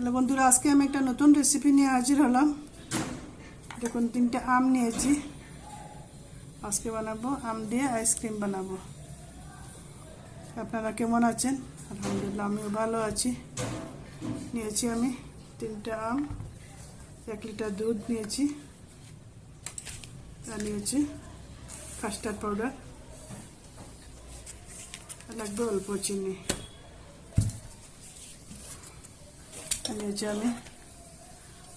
Hello বন্ধুরা, আজকে আমি একটা নতুন রেসিপি নিয়ে হাজির হলাম। দেখুন, 3টে আম নিয়েছি। আজকে বানাবো আম দিয়ে আইসক্রিম বানাবো। আপনারা কেমন আছেন? আলহামদুলিল্লাহ, আমিও ভালো আছি। নিয়েছি আমি 3টে আম, 1 লিটার দুধ নিয়েছি, আর নিয়েছি কাস্টার্ড পাউডার, আর লাগবে অল্প চিনি। নিয়েছি আমি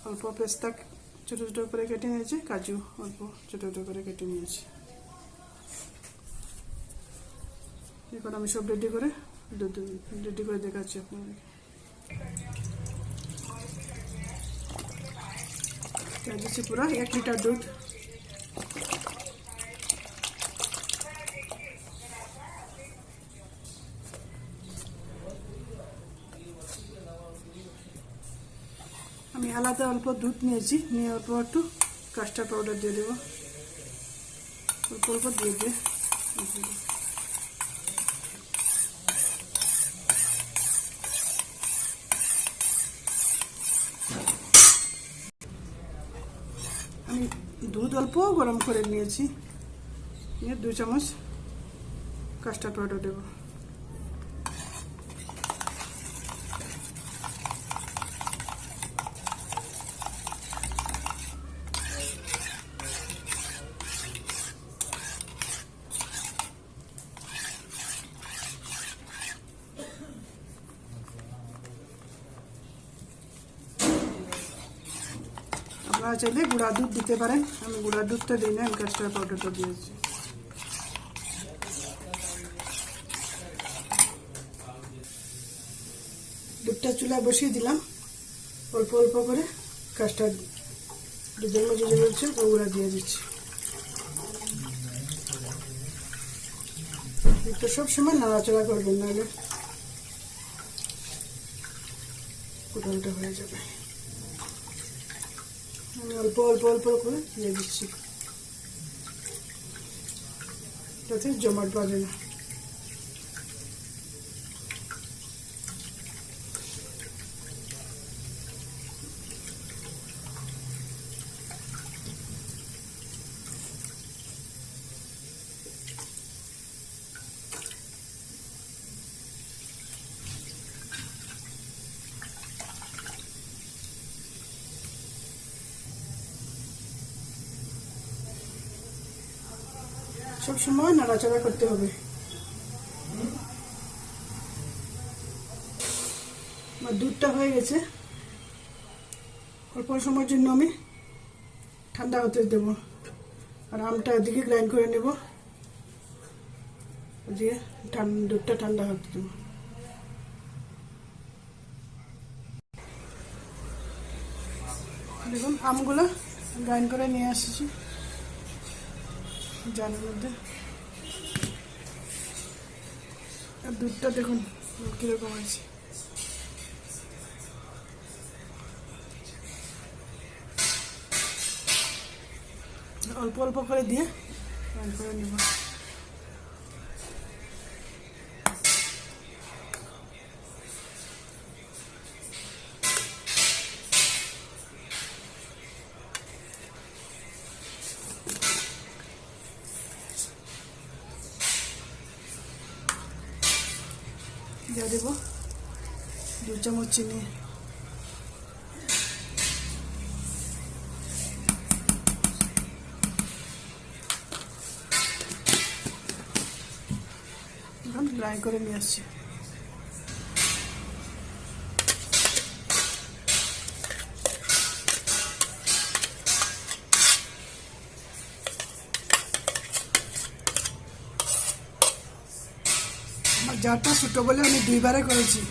অল্প পেস্তা ছোটো ছোটো করে কেটে নিয়েছি, কাজু অল্প ছোটো ছোটো করে কেটে নিয়েছি। এখন আমি সব রেডি করে দেখাচ্ছি আপনাদেরকে। দিচ্ছি পুরো 1 লিটার দুধ। আমি আলাদা অল্প দুধ নিয়েছি, নিয়ে অল্প একটু কাস্টার্ড পাউডার দিয়ে দেবো, অল্প অল্প দিয়ে আমি দুধ অল্প গরম করে নিয়েছি, নিয়ে 2 চামচ কাস্টার্ড পাউডার দেবো। আপনারা চাইলে গুঁড়া দুধ দিতে পারেন, আমি গুঁড়া দুধটা দিই না, আমি কাস্টার্ড পাউডারটা দিয়েছি। দুধটা চুলায় বসিয়ে দিলাম, অল্প অল্প করে কাস্টার্ড দুধের মধ্যে যে বলছে ওগুলা দিয়ে দিচ্ছি। দুধটা সবসময় নাড়াচাড়া করবেন, নাহলে উল্টা হয়ে যাবে। আমি অল্প অল্প অল্প করে দিয়ে দিচ্ছি, যাতে জমাট বাঁধে না। সব সময় নাড়াচাড়া করতে হবে। আমার দুধটা হয়ে গেছে, অল্প সময়ের জন্য আমি ঠান্ডা হতে দেবো, আর আমটা এদিকে গ্রাইন্ড করে নেব, দিয়ে দুধটা ঠান্ডা হতে দেবো। দেখুন, আমগুলো গ্রাইন্ড করে নিয়ে আসছি জারের মধ্যে। আর দুধটা দেখুন কিরকম আছে। অল্প অল্প করে দিয়ে গ্রাইন্ড করে নেব। দিয়ে দেবো 2 চামচ চিনি, গ্রাইন্ড করে নিয়ে আসছি। আমার জারটা ছোটো বলে আমি 2 বারে করেছি।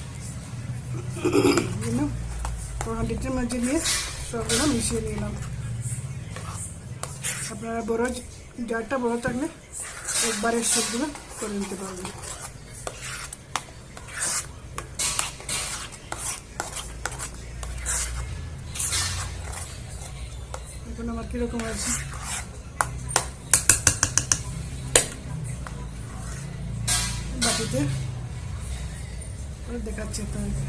হাঁড়িটির মাঝে নিয়ে সবগুলো মিশিয়ে নিলাম। আপনারা বড় জারটা বড় থাকলে একবারে সবগুলো করে নিতে পারবেন। এখন আমার কিরকম আছে বাটিতে দেখাচ্ছি আপনাদের।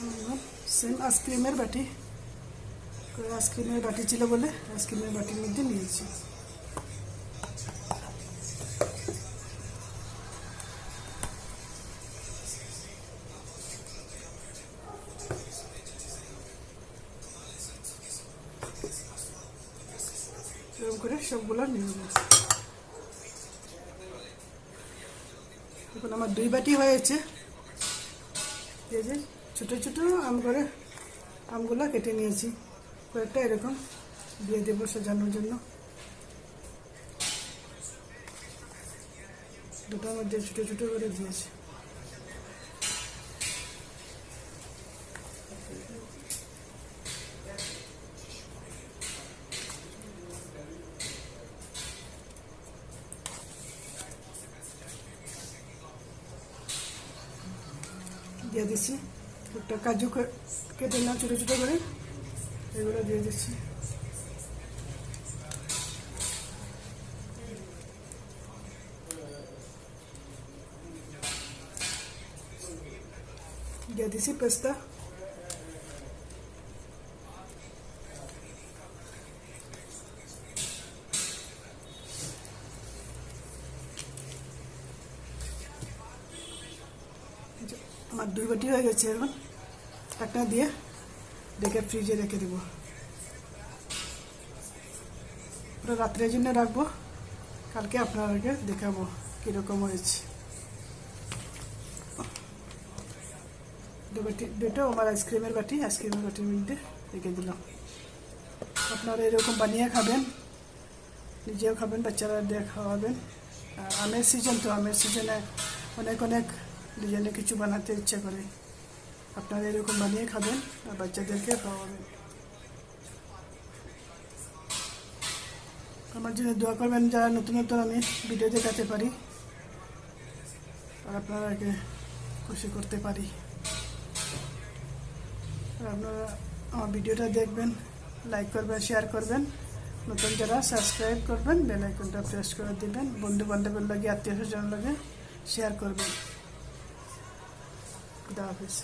সেম আইসক্রিমের বাটি, আইসক্রিমের বাটি ছিল বলে আইসক্রিমের বাটির মধ্যে নিয়েছি। এরকম করে সবগুলো নিয়ে নেব। এখন আমার 2 বাটি হয়েছে। এই যে ছোটো ছোটো আম করে আমগুলো কেটে নিয়েছি, কয়েকটা এরকম দিয়ে দেবো সাজানোর জন্য। দুটোর মধ্যে ছোটো ছোটো করে দিয়েছি। দিয়ে দিচ্ছি একটা কাজু কেটে না ছোটো ছোটো করে, এগুলো দিয়ে দিচ্ছি। দিয়ে দিচ্ছি পেস্তা, আমার 2 বাটি হয়ে গেছে। এখন ঢাকনা দিয়ে ঢেকে ফ্রিজে রেখে দেবো। পুরো রাত্রের জন্য রাখবো, কালকে আপনাদেরকে দেখাবো কীরকম হয়েছে। দুটো আমার আইসক্রিমের বাটির মধ্যে রেখে দিলাম। আপনারা এরকম বানিয়ে খাবেন, নিজেও খাবেন, বাচ্চারা দিয়ে খাওয়াবেন। আমের সিজন তো, আমের সিজনে অনেক অনেক ডিজাইনে কিছু বানাতে ইচ্ছা করে। আপনারা এরকম বানিয়ে খাবেন আর বাচ্চাদেরকে খাওয়াবেন। আমার জন্য দোয়া করবেন, যারা নতুন নতুন আমি ভিডিও দেখাতে পারি আর আপনারাকে খুশি করতে পারি। আর আপনারা আমার ভিডিওটা দেখবেন, লাইক করবেন, শেয়ার করবেন। নতুন যারা সাবস্ক্রাইব করবেন, বেল আইকনটা প্রেস করে দিবেন। বন্ধু বান্ধবের লাগে, আত্মীয় স্বজন লাগে শেয়ার করবেন। খুদা হাফেজ।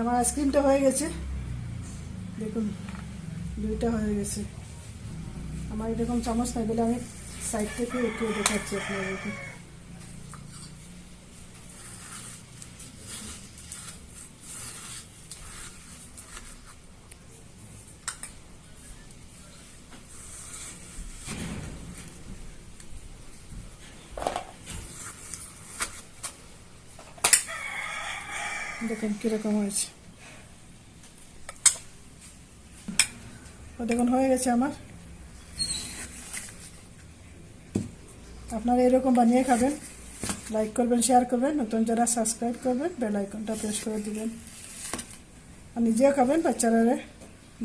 আমার আইসক্রিমটা হয়ে গেছে, দেখুন 2টা হয়ে গেছে। আমার এরকম চামচ নাই বলে আমি সাইড থেকে একটু দেখাচ্ছি আপনাদেরকে। দেখুন কীরকম হয়েছে। দেখুন হয়ে গেছে আমার। আপনারা এরকম বানিয়ে খাবেন, লাইক করবেন, শেয়ার করবেন। নতুন যারা সাবস্ক্রাইব করবেন, বেল আইকনটা প্রেস করে দিবেন। আর নিজেও খাবেন, বাচ্চারা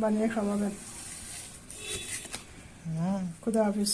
বানিয়ে খাওয়াবেন। খুদা হাফেজ।